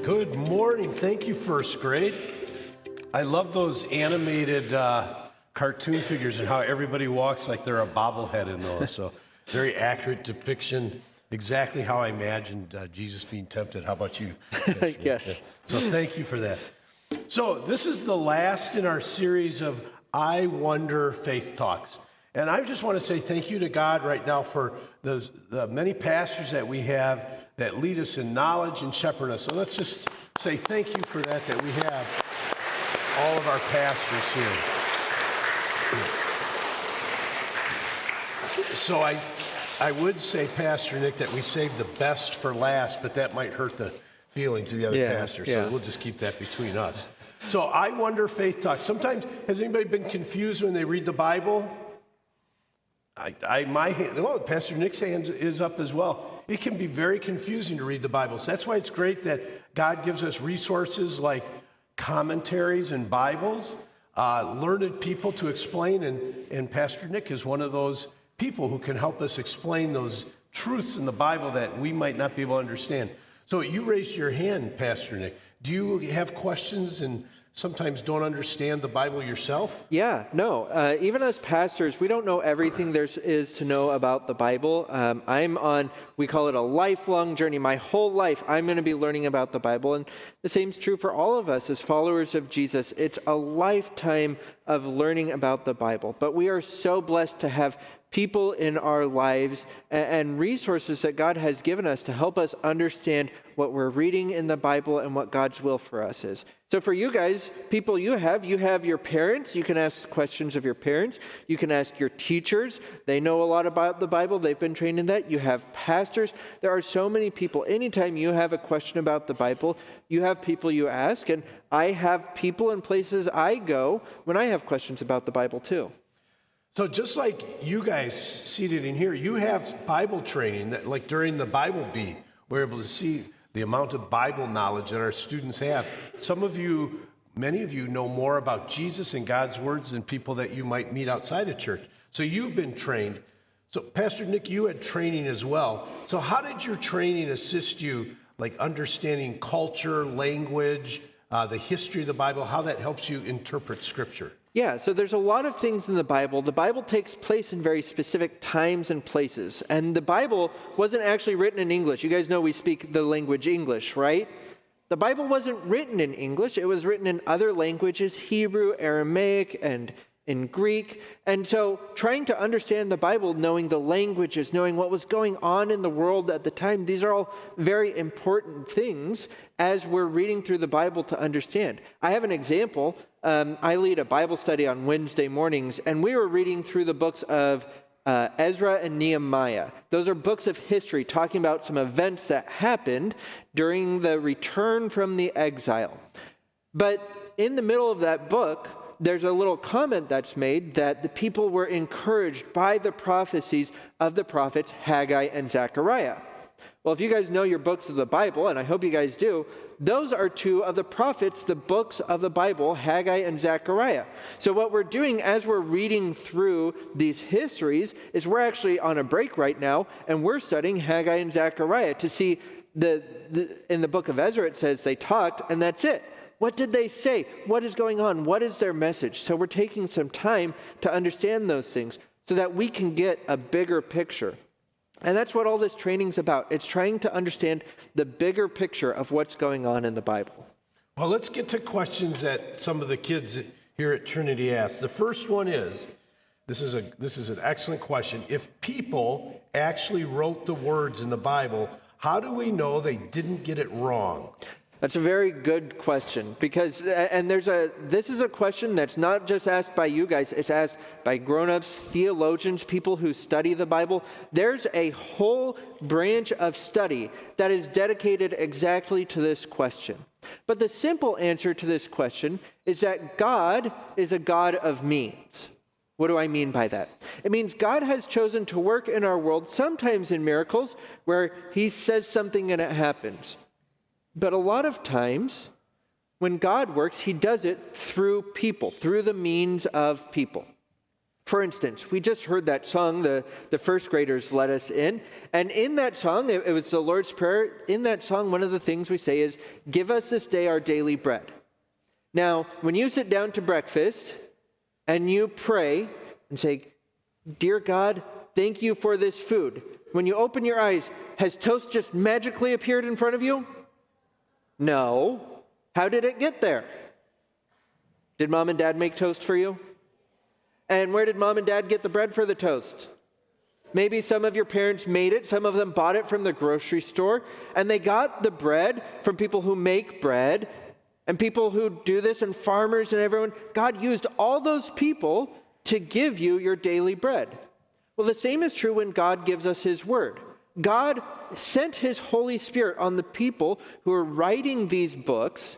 Good morning. Thank you, first grade. I love those animated cartoon figures and how everybody walks like they're a bobblehead in those. So very accurate depiction, exactly how I imagined Jesus being tempted. How about you? Yes. So thank you for that. So this is the last in our series of I Wonder Faith Talks. And I just want to say thank you to God right now for the many pastors that we have that lead us in knowledge and shepherd us. So let's just say thank you for that we have all of our pastors here. So I would say, Pastor Nick, that we saved the best for last, but that might hurt the feelings of the other pastors. So we'll just keep that between us. So I Wonder Faith Talk. Sometimes, has anybody been confused when they read the Bible? Pastor Nick's hand is up as well. It can be very confusing to read the Bible. So that's why it's great that God gives us resources like commentaries and Bibles, learned people to explain, and Pastor Nick is one of those people who can help us explain those truths in the Bible that we might not be able to understand. So you raised your hand, Pastor Nick. Do you have questions and sometimes don't understand the Bible yourself? Yeah, no. Even as pastors, we don't know everything there is to know about the Bible. We call it a lifelong journey. My whole life, I'm going to be learning about the Bible. And the same is true for all of us as followers of Jesus. It's a lifetime of learning about the Bible. But we are so blessed to have people in our lives and resources that God has given us to help us understand what we're reading in the Bible and what God's will for us is. So for you guys, people you have your parents. You can ask questions of your parents. You can ask your teachers. They know a lot about the Bible. They've been trained in that. You have pastors. There are so many people. Anytime you have a question about the Bible, you have people you ask. And I have people and places I go when I have questions about the Bible too. So just like you guys seated in here, you have Bible training that, like during the Bible Bee, we're able to see the amount of Bible knowledge that our students have. Many of you know more about Jesus and God's words than people that you might meet outside of church. So you've been trained. So Pastor Nick, you had training as well. So how did your training assist you, like understanding culture, language, the history of the Bible, how that helps you interpret Scripture? Yeah, so there's a lot of things in the Bible. The Bible takes place in very specific times and places. And the Bible wasn't actually written in English. You guys know we speak the language English, right? The Bible wasn't written in English. It was written in other languages, Hebrew, Aramaic, and in Greek. And so trying to understand the Bible, knowing the languages, knowing what was going on in the world at the time, these are all very important things as we're reading through the Bible to understand. I have an example. I lead a Bible study on Wednesday mornings, and we were reading through the books of Ezra and Nehemiah. Those are books of history talking about some events that happened during the return from the exile. But in the middle of that book, there's a little comment that's made that the people were encouraged by the prophecies of the prophets Haggai and Zechariah. Well, if you guys know your books of the Bible, and I hope you guys do, those are two of the prophets, the books of the Bible, Haggai and Zechariah. So what we're doing as we're reading through these histories is we're actually on a break right now, and we're studying Haggai and Zechariah to see in the book of Ezra, it says they talked, and that's it. What did they say? What is going on? What is their message? So we're taking some time to understand those things so that we can get a bigger picture. And that's what all this training's about. It's trying to understand the bigger picture of what's going on in the Bible. Well, let's get to questions that some of the kids here at Trinity asked. The first one is, this is an excellent question. If people actually wrote the words in the Bible, how do we know they didn't get it wrong? That's a very good question because, this is a question that's not just asked by you guys, it's asked by grown-ups, theologians, people who study the Bible. There's a whole branch of study that is dedicated exactly to this question. But the simple answer to this question is that God is a God of means. What do I mean by that? It means God has chosen to work in our world, sometimes in miracles, where he says something and it happens. But a lot of times, when God works, he does it through people, through the means of people. For instance, we just heard that song, the first graders let us in. And in that song, it was the Lord's Prayer. In that song, one of the things we say is, give us this day our daily bread. Now, when you sit down to breakfast and you pray and say, dear God, thank you for this food. When you open your eyes, has toast just magically appeared in front of you? No. How did it get there? Did mom and dad make toast for you? And where did mom and dad get the bread for the toast? Maybe some of your parents made it. Some of them bought it from the grocery store. And they got the bread from people who make bread and people who do this and farmers and everyone. God used all those people to give you your daily bread. Well, the same is true when God gives us his word. God sent his Holy Spirit on the people who are writing these books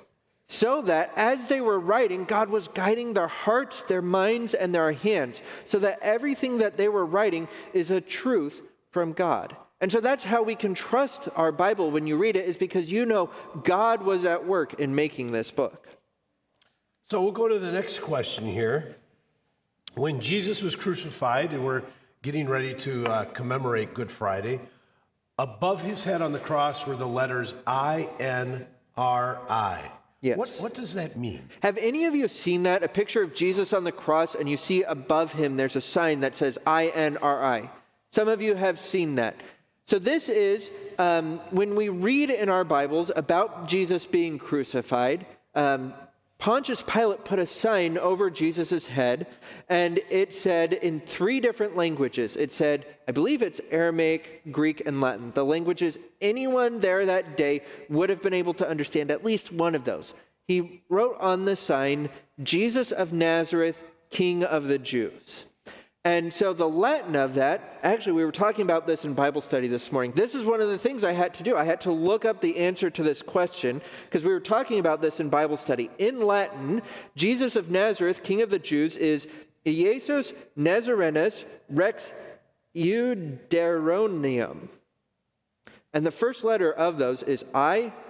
so that as they were writing, God was guiding their hearts, their minds, and their hands, so that everything that they were writing is a truth from God. And so that's how we can trust our Bible when you read it, is because you know God was at work in making this book. So we'll go to the next question here. When Jesus was crucified, and we're getting ready to commemorate Good Friday, above his head on the cross were the letters I-N-R-I. Yes. What does that mean? Have any of you seen that? A picture of Jesus on the cross, and you see above him there's a sign that says I-N-R-I. Some of you have seen that. So this is when we read in our Bibles about Jesus being crucified, Pontius Pilate put a sign over Jesus' head, and it said in 3 different languages. It said, I believe it's Aramaic, Greek, and Latin. The languages anyone there that day would have been able to understand at least one of those. He wrote on the sign, Jesus of Nazareth, King of the Jews. And so the Latin of that, actually we were talking about this in Bible study this morning. This is one of the things I had to do. I had to look up the answer to this question because we were talking about this in Bible study. In Latin, Jesus of Nazareth, King of the Jews, is Iesus Nazarenus Rex Iuderonium. And the first letter of those is I-N-R-I.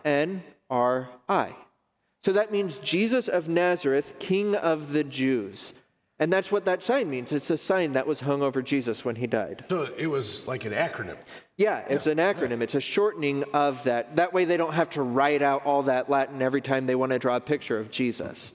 So that means Jesus of Nazareth, King of the Jews. And that's what that sign means. It's a sign that was hung over Jesus when he died. So it was like an acronym. Yeah, it's an acronym. It's a shortening of that. That way they don't have to write out all that Latin every time they want to draw a picture of Jesus.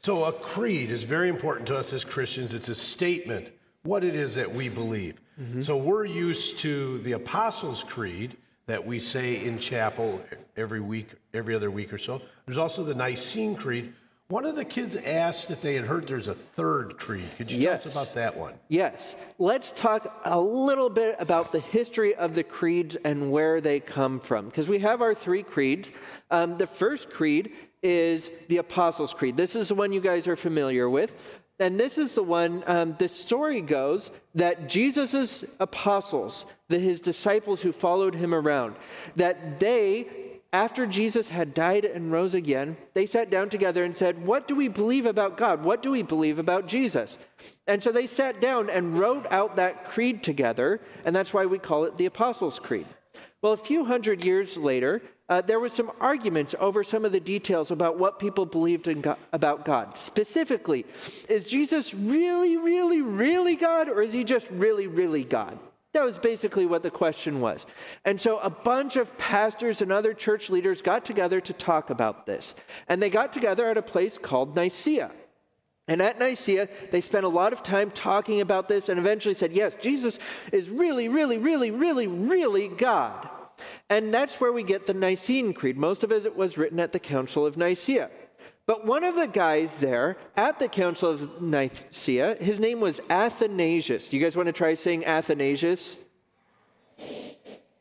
So a creed is very important to us as Christians. It's a statement, what it is that we believe. Mm-hmm. So we're used to the Apostles' Creed that we say in chapel every week, every other week or so. There's also the Nicene Creed. One of the kids asked that they had heard there's a third creed. Could you tell us about that one? Yes. Let's talk a little bit about the history of the creeds and where they come from. Because we have our 3 creeds. The first creed is the Apostles' Creed. This is the one you guys are familiar with. And this is the one, the story goes that Jesus' apostles, his disciples who followed him around, that they, after Jesus had died and rose again, they sat down together and said, what do we believe about God? What do we believe about Jesus? And so they sat down and wrote out that creed together, and that's why we call it the Apostles' Creed. Well, a few hundred years later, there was some arguments over some of the details about what people believed about God. Specifically, is Jesus really, really, really God, or is he just really, really God? That was basically what the question was. And so a bunch of pastors and other church leaders got together to talk about this. And they got together at a place called Nicaea. And at Nicaea, they spent a lot of time talking about this and eventually said, yes, Jesus is really, really, really, really, really God. And that's where we get the Nicene Creed. Most of it was written at the Council of Nicaea. But one of the guys there at the Council of Nicaea, his name was Athanasius. Do you guys want to try saying Athanasius?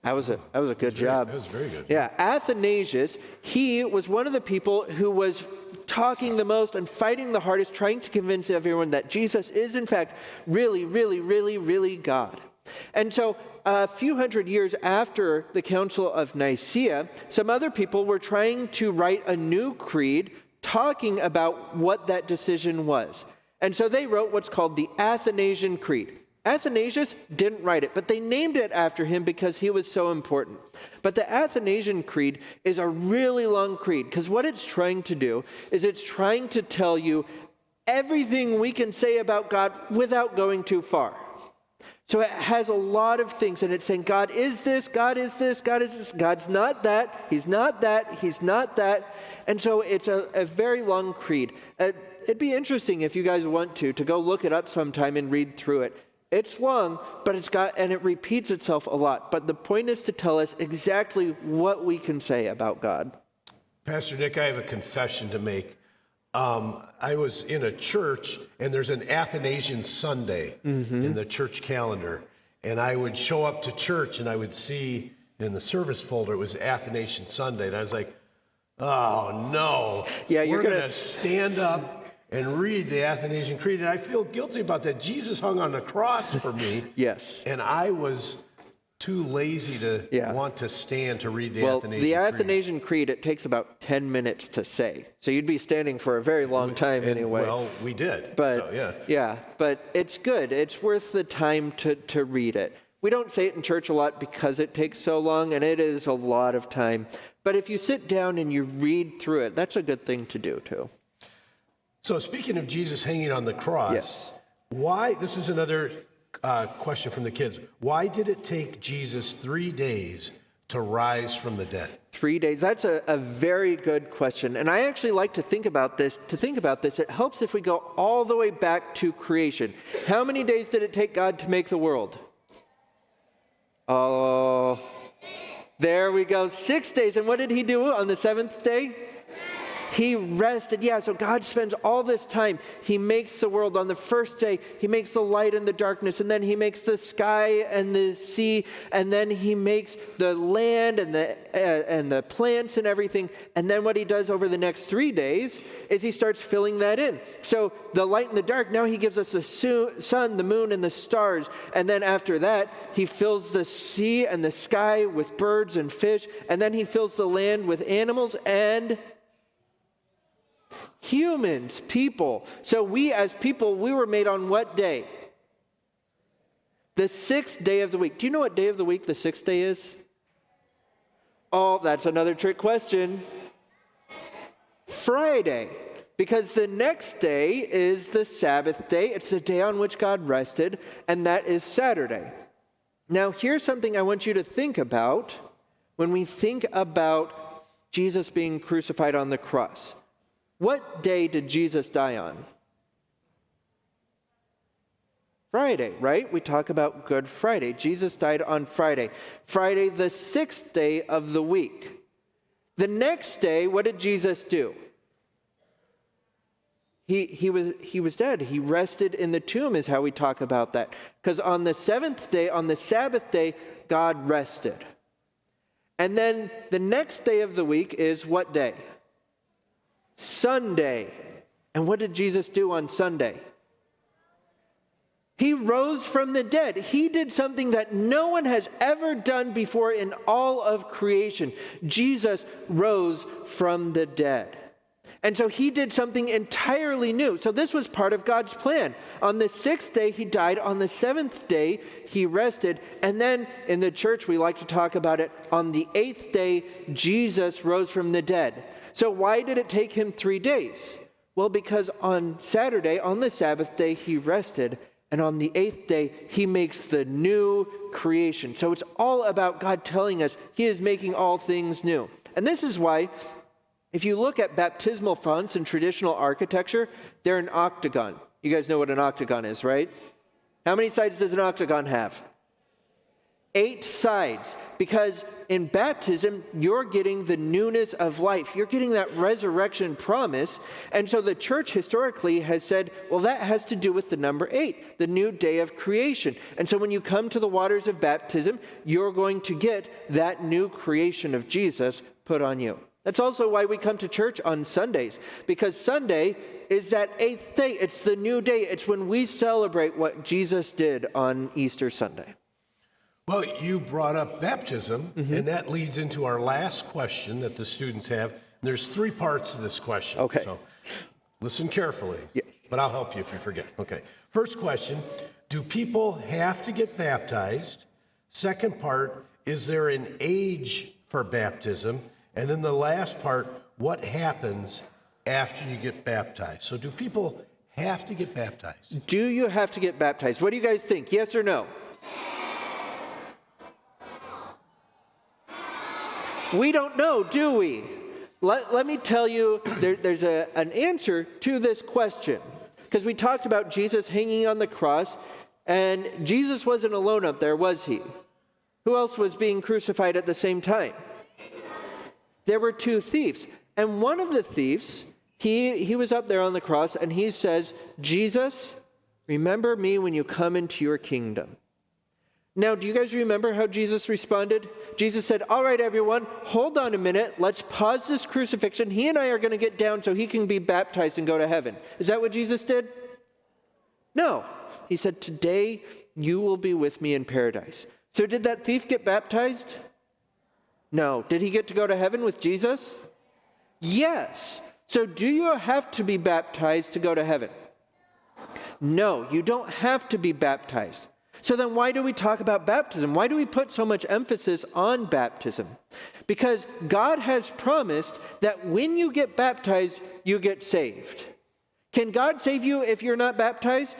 That was a good job. That was very good. Yeah, Athanasius, he was one of the people who was talking the most and fighting the hardest, trying to convince everyone that Jesus is, in fact, really, really, really, really God. And so a few hundred years after the Council of Nicaea, some other people were trying to write a new creed talking about what that decision was. And so they wrote what's called the Athanasian Creed. Athanasius didn't write it, but they named it after him because he was so important. But the Athanasian Creed is a really long creed because what it's trying to do is it's trying to tell you everything we can say about God without going too far. So it has a lot of things, and it's saying God is this, God is this, God is this, God's not that, he's not that, he's not that. And so it's a very long creed. It'd be interesting if you guys want to go look it up sometime and read through it. It's long, but it repeats itself a lot. But the point is to tell us exactly what we can say about God. Pastor Nick, I have a confession to make. I was in a church, and there's an Athanasian Sunday in the church calendar. And I would show up to church, and I would see in the service folder, it was Athanasian Sunday. And I was like, oh, no. Yeah, We're going to stand up and read the Athanasian Creed. And I feel guilty about that. Jesus hung on the cross for me. Yes. And I was too lazy to want to stand to read the Athanasian Creed. The Athanasian Creed, it takes about 10 minutes to say. So you'd be standing for a very long time anyway. Well, we did. But so, yeah. But it's good. It's worth the time to read it. We don't say it in church a lot because it takes so long, and it is a lot of time. But if you sit down and you read through it, that's a good thing to do too. So speaking of Jesus hanging on the cross, why, this is another question from the kids, why did it take Jesus 3 days to rise from the dead? 3 days, that's a very good question. And I actually like to think about this. It helps if we go all the way back to creation. How many days did it take God to make the world? Oh, there we go, 6 days. And what did he do on the seventh day? He rested. Yeah, so God spends all this time. He makes the world. On the first day, he makes the light and the darkness, and then he makes the sky and the sea, and then he makes the land and the plants and everything. And then what he does over the next 3 days is he starts filling that in. So the light and the dark, now he gives us the sun, the moon, and the stars. And then after that, he fills the sea and the sky with birds and fish, and then he fills the land with animals and humans, people. So we as people, we were made on what day? The 6th day of the week. Do you know what day of the week the 6th day is? Oh, that's another trick question. Friday. Because the next day is the Sabbath day. It's the day on which God rested, and that is Saturday. Now, here's something I want you to think about when we think about Jesus being crucified on the cross. What day did Jesus die on? Friday, right? We talk about Good Friday. Jesus died on Friday. Friday, the 6th day of the week. The next day, what did Jesus do? He was dead. He rested in the tomb is how we talk about that. Because on the 7th day, on the Sabbath day, God rested. And then the next day of the week is what day? Sunday. And what did Jesus do on Sunday? He rose from the dead. He did something that no one has ever done before in all of creation. Jesus rose from the dead. And so he did something entirely new. So this was part of God's plan. On the 6th day, he died. On the 7th day, he rested. And then in the church, we like to talk about it. On the 8th day, Jesus rose from the dead. So why did it take him 3 days? Well, because on Saturday, on the Sabbath day, he rested. And on the 8th day, he makes the new creation. So it's all about God telling us he is making all things new. And this is why, if you look at baptismal fonts in traditional architecture, they're an octagon. You guys know what an octagon is, right? How many sides does an octagon have? 8 sides, because in baptism, you're getting the newness of life. You're getting that resurrection promise. And so the church historically has said, well, that has to do with the number 8, the new day of creation. And so when you come to the waters of baptism, you're going to get that new creation of Jesus put on you. That's also why we come to church on Sundays, because Sunday is that 8th day. It's the new day. It's when we celebrate what Jesus did on Easter Sunday. Well, you brought up baptism, and that leads into our last question that the students have. There's 3 parts to this question. Okay. So listen carefully, yes, but I'll help you if you forget. Okay. First question, do people have to get baptized? Second part, is there an age for baptism? And then the last part, what happens after you get baptized? So do people have to get baptized? Do you have to get baptized? What do you guys think? Yes or no? We don't know, do we? Let me tell you, there's an answer to this question. Because we talked about Jesus hanging on the cross, and Jesus wasn't alone up there, was he? Who else was being crucified at the same time? There were two thieves. And one of the thieves, he was up there on the cross, and he says, Jesus, remember me when you come into your kingdom. Now, do you guys remember how Jesus responded? Jesus said, all right, everyone, hold on a minute. Let's pause this crucifixion. He and I are going to get down so he can be baptized and go to heaven. Is that what Jesus did? No. He said, today you will be with me in paradise. So did that thief get baptized? No. Did he get to go to heaven with Jesus? Yes. So do you have to be baptized to go to heaven? No, you don't have to be baptized. So then why do we talk about baptism? Why do we put so much emphasis on baptism? Because God has promised that when you get baptized, you get saved. Can God save you if you're not baptized?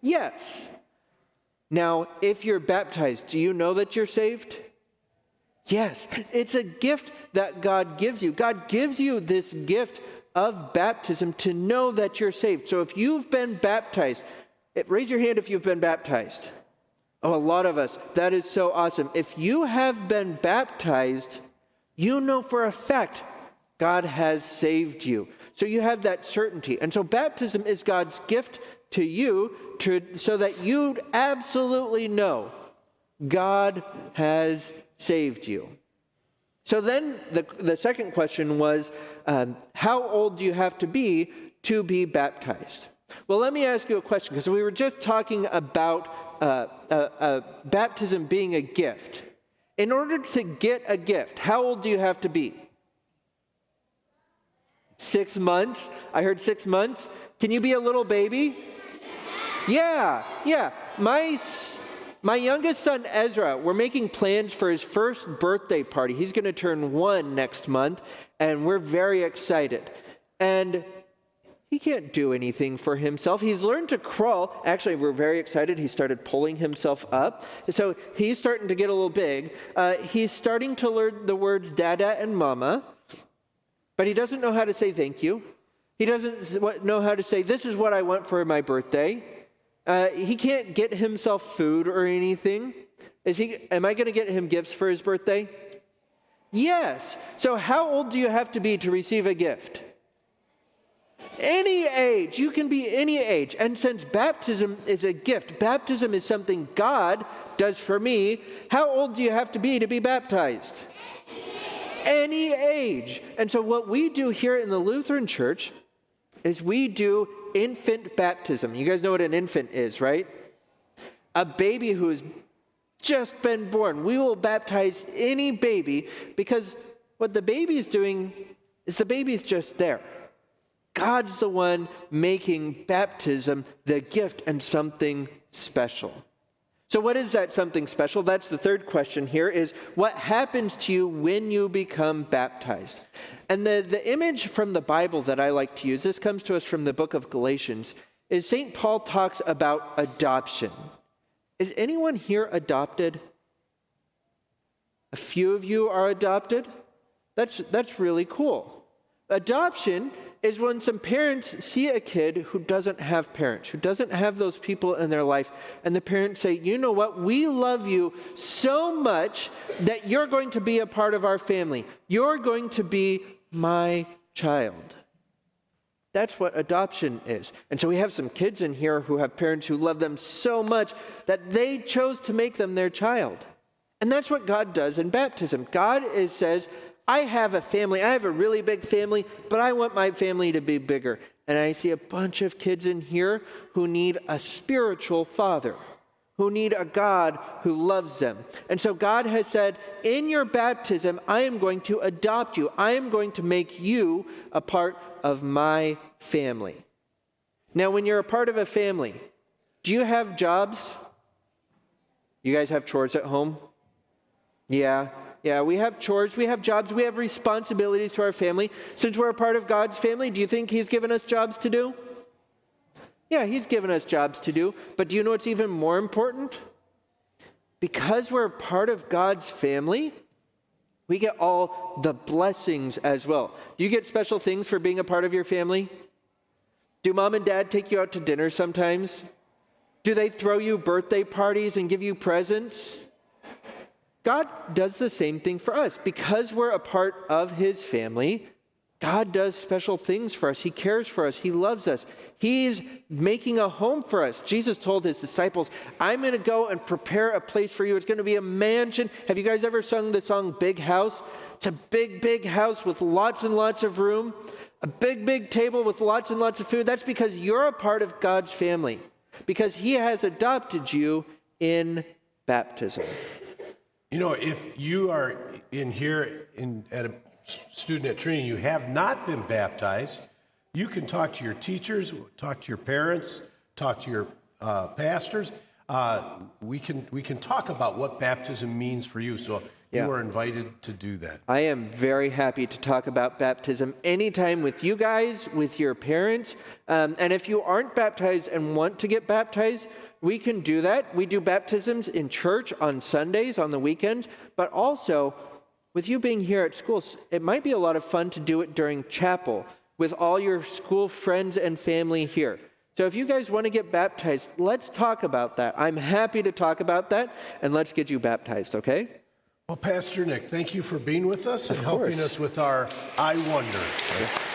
Yes. Now, if you're baptized, do you know that you're saved? Yes. It's a gift that God gives you. God gives you this gift of baptism to know that you're saved. So if you've been baptized, raise your hand if you've been baptized. Oh, a lot of us. That is so awesome. If you have been baptized, you know for a fact God has saved you. So you have that certainty. And so baptism is God's gift to you so that you absolutely know God has saved you. So then the second question was, how old do you have to be baptized? Well, let me ask you a question, because we were just talking about baptism being a gift. In order to get a gift, how old do you have to be? 6 months? I heard 6 months. Can you be a little baby? Yeah. My youngest son, Ezra, we're making plans for his first birthday party. He's going to turn 1 next month, and we're very excited. And he can't do anything for himself. He's learned to crawl. Actually, we're very excited. He started pulling himself up. So he's starting to get a little big. He's starting to learn the words dada and mama, but he doesn't know how to say thank you. He doesn't know how to say, this is what I want for my birthday. He can't get himself food or anything. Am I going to get him gifts for his birthday? Yes. So how old do you have to be to receive a gift? Any age. You can be any age. And since baptism is a gift, baptism is something God does for me, how old do you have to be baptized? Any age. And so what we do here in the Lutheran Church is we do infant baptism. You guys know what an infant is, right? A baby who has just been born. We will baptize any baby because what the baby is doing is the baby's just there. God's the one making baptism the gift and something special. So what is that something special? That's the third question here, is what happens to you when you become baptized? And the image from the Bible that I like to use, this comes to us from the book of Galatians, is St. Paul talks about adoption. Is anyone here adopted? A few of you are adopted? That's really cool. Adoption is when some parents see a kid who doesn't have parents, who doesn't have those people in their life, and the parents say, you know what, we love you so much that you're going to be a part of our family. You're going to be my child. That's what adoption is. And so we have some kids in here who have parents who love them so much that they chose to make them their child. And that's what God does in baptism. God says, I have a family. I have a really big family, but I want my family to be bigger. And I see a bunch of kids in here who need a spiritual father, who need a God who loves them. And so God has said, in your baptism, I am going to adopt you. I am going to make you a part of my family. Now, when you're a part of a family, do you have jobs? You guys have chores at home? Yeah, we have chores, we have jobs, we have responsibilities to our family. Since we're a part of God's family, do you think He's given us jobs to do? Yeah, he's given us jobs to do, but do you know what's even more important? Because we're part of God's family, we get all the blessings as well. Do you get special things for being a part of your family? Do mom and dad take you out to dinner sometimes? Do they throw you birthday parties and give you presents? God does the same thing for us. Because we're a part of his family, God does special things for us. He cares for us. He loves us. He's making a home for us. Jesus told his disciples, I'm going to go and prepare a place for you. It's going to be a mansion. Have you guys ever sung the song Big House? It's a big, big house with lots and lots of room. A big, big table with lots and lots of food. That's because you're a part of God's family. Because he has adopted you in baptism. You know, if you are in here at a student at Trinity, you have not been baptized, you can talk to your teachers, talk to your parents, talk to your pastors. We can talk about what baptism means for you. So you are invited to do that. I am very happy to talk about baptism anytime with you guys, with your parents. And if you aren't baptized and want to get baptized, we can do that. We do baptisms in church on Sundays, on the weekends, but also with you being here at school, it might be a lot of fun to do it during chapel with all your school friends and family here. So if you guys want to get baptized, let's talk about that. I'm happy to talk about that, and let's get you baptized, okay? Well, Pastor Nick, thank you for being with us and helping us with our I Wonder.